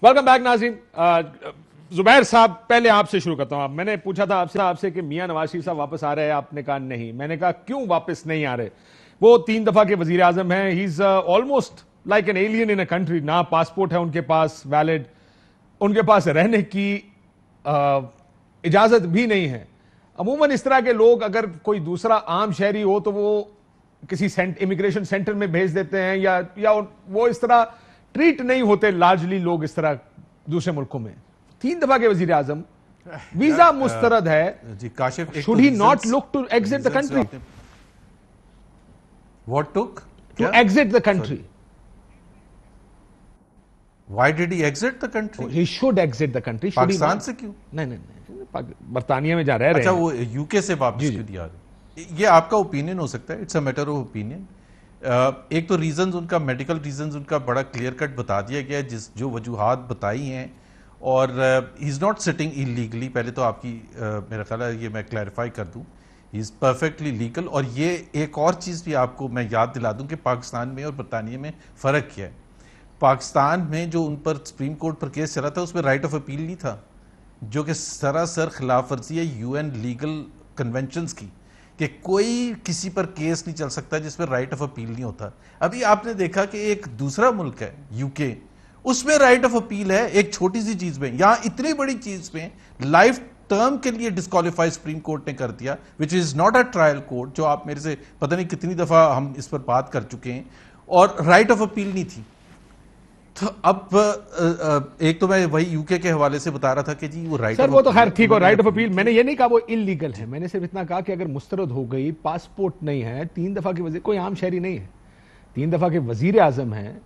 Welcome back नाज़रीन। जुबैर साहब, पहले आपसे शुरू करता हूं। मैंने पूछा था आपसे कि मियां नवाज शरीफ साहब वापस आ रहे हैं, आपने कहा नहीं। मैंने कहा क्यों वापस नहीं आ रहे? वो 3 दफा के वजीर आजम हैं, he is almost like an alien in a country. ना पासपोर्ट है उनके पास वैलिड, उनके पास रहने की इजाजत भी नहीं है। अमूमन इस तरह के लोग अगर कोई दूसरा आम शहरी हो तो वो किसी इमिग्रेशन सेंटर में भेज देते हैं, या वो इस तरह ट्रीट नहीं होते लार्जली लोग इस तरह दूसरे मुल्कों में। 3 दफा के वजीर आजम, वीजा मुस्तरद है जी। Kashif, should he not look to exit the country? What took to exit the country? Why did he exit the country? He should exit the country. Pakistan से क्यों? नहीं, बरतानिया में जा रहे हैं। अच्छा, वो यूके से वापस क्यों दिया? ये आपका ओपिनियन हो सकता है, it's a matter of opinion. एक तो रीजंस उनका, मेडिकल रीजंस उनका बड़ा क्लियर कट बता दिया गया है, जो वजूहात बताई हैं। और he is not sitting illegally. पहले तो आपकी मेरा ख्याल है ये मैं क्लैरिफाई कर दूं, ही इज़ परफेक्टली लीगल। और ये एक और चीज़ भी आपको मैं याद दिला दूं कि पाकिस्तान में और बरतानिया में फ़र्क क्या है। पाकिस्तान में जो उन पर सुप्रीम कोर्ट पर केस चला था उसमें राइट ऑफ अपील नहीं था, जो कि सरासर खिलाफ वर्जी है यूएन लीगल कन्वेंशंस की, कि कोई किसी पर केस नहीं चल सकता जिसमें राइट ऑफ अपील नहीं होता। अभी आपने देखा कि एक दूसरा मुल्क है यूके, उसमें राइट ऑफ अपील है एक छोटी सी चीज में। यहां इतनी बड़ी चीज में लाइफ टर्म के लिए डिस्क्वालीफाई सुप्रीम कोर्ट ने कर दिया, which is not a trial court, जो आप मेरे से पता नहीं कितनी दफा हम इस पर बात कर चुके हैं, और राइट ऑफ अपील नहीं थी। तो अब एक तो मैं वही यूके के हवाले से बता रहा था कि जी वो राइट सर, वो तो खैर ठीक हो, राइट ऑफ अपील। मैंने ये नहीं कहा वो इलीगल है, मैंने सिर्फ इतना कहा कि अगर मुस्तरद हो गई, पासपोर्ट नहीं है, 3 दफा के वजीर, कोई आम शहरी नहीं है, 3 दफा के वजीर आजम है,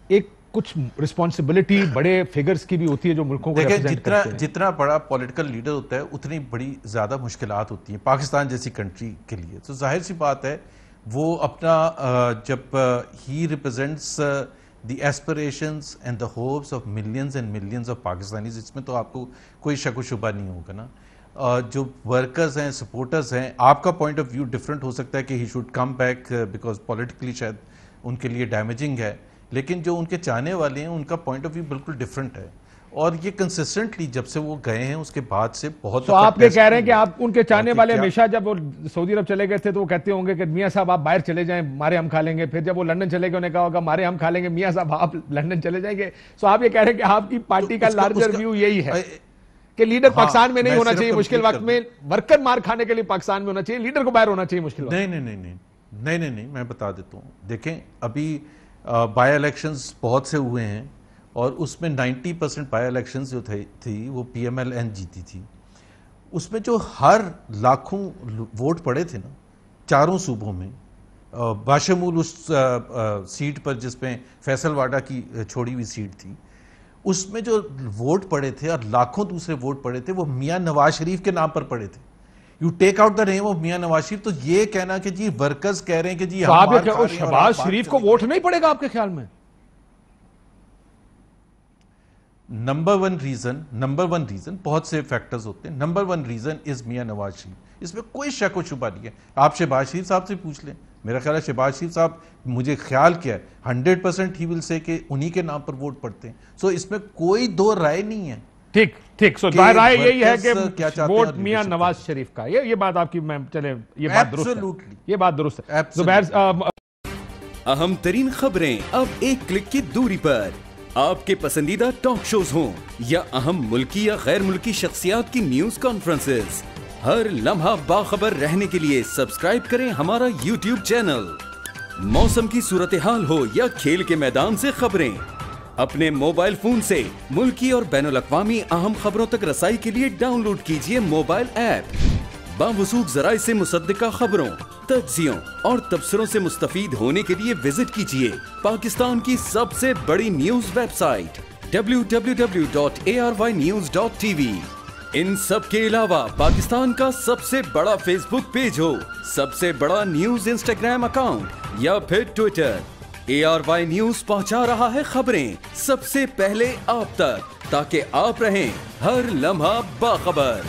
एक कुछ रिस्पॉन्सिबिलिटी बड़े फिगर्स की भी होती है जो मुल्कों को रिप्रेजेंट करते हैं। जितना बड़ा पॉलिटिकल लीडर होता है उतनी बड़ी ज्यादा मुश्किलात होती हैं पाकिस्तान जैसी कंट्री के लिए। तो जाहिर सी बात है वो अपना जब ही represents the aspirations and the hopes of millions and millions of Pakistanis, इसमें तो आपको कोई शक व शुबा नहीं होगा ना। जो वर्कर्स हैं, सपोर्टर्स हैं, आपका पॉइंट ऑफ व्यू डिफरेंट हो सकता है कि he should come back because politically शायद उनके लिए डैमेजिंग है, लेकिन जो उनके चाहने वाले हैं उनका पॉइंट ऑफ व्यू बिल्कुल डिफरेंट है। और ये कंसिस्टेंटली जब से वो गए हैं उसके बाद से बहुत। तो आप ये कह रहे हैं कि आप उनके चाहने वाले हमेशा जब वो सऊदी अरब चले गए थे तो वो कहते होंगे कि मियां साहब आप बाहर चले जाएं, मारे हम खा लेंगे। फिर जब वो लंदन चले गए उन्हें कहा होगा मारे हम खा लेंगे, मियां साहब आप लंदन चले जाएंगे। सो आप ये कह रहे हैं कि आपकी पार्टी का लार्जर व्यू यही है कि लीडर पाकिस्तान में नहीं होना चाहिए मुश्किल वक्त में, वर्कर मार खाने के लिए पाकिस्तान में होना चाहिए, लीडर को बाहर होना चाहिए मुश्किल वक्त। नहीं, मैं बता देता हूँ। देखें, अभी बाय इलेक्शंस बहुत से हुए हैं और उसमें 90% बाय इलेक्शंस जो थी वो PMLN जीती थी। उसमें जो हर लाखों वोट पड़े थे ना चारों सूबों में, बाशमूल उस सीट पर जिसमें फैसल वाडा की छोड़ी हुई सीट थी, उसमें जो वोट पड़े थे और लाखों दूसरे वोट पड़े थे वो मियां नवाज शरीफ के नाम पर पड़े थे। You take out the name of Mian Nawaz Sharif, तो ये कहना कि जी वर्कर्स कह रहे हैं कि जी शहबाज शरीफ को वोट नहीं पड़ेगा आपके ख्याल में? नंबर वन रीजन बहुत से फैक्टर्स होते हैं। नंबर 1 रीजन इज मियां नवाज शरीफ, इसमें कोई शक व शुबा नहीं है। आप शहबाज शरीफ साहब से पूछ लें, मेरा ख्याल है शहबाज शरीफ साहब, मुझे ख्याल क्या है 100% ही विल से कि उन्हीं के नाम पर वोट पड़ते हैं। सो इसमें कोई दो राय नहीं है। ठीक सो राय यही है कि वोट मियां नवाज शरीफ का। ये बात आपकी, मैं चले ये बात दुरुस्त है। जुबैर, अहम तरीन खबरें अब एक क्लिक की दूरी पर, आपके पसंदीदा टॉक शोज हों या अहम मुल्की या गैर मुल्की शख्सियात की न्यूज कॉन्फ्रेंसेस, हर लम्हा बाखबर रहने के लिए सब्सक्राइब करें हमारा YouTube चैनल। मौसम की सूरत हाल हो या खेल के मैदान से खबरें, अपने मोबाइल फोन से मुल्की और बैनुल अक़वामी अहम खबरों तक रसाई के लिए डाउनलोड कीजिए मोबाइल ऐप। बावसूख ज़राए से मुसद्दिका खबरों, तज्ज़ियों और तबसरों से मुस्तफीद होने के लिए विजिट कीजिए पाकिस्तान की सबसे बड़ी न्यूज वेबसाइट www.arYnews.tv। इन सब के अलावा पाकिस्तान का सबसे बड़ा फेसबुक पेज हो, सबसे बड़ा न्यूज इंस्टाग्राम अकाउंट या फिर ट्विटर, ARY न्यूज पहुंचा रहा है खबरें सबसे पहले आप तक, ताकि आप रहें हर लम्हा बाखबर।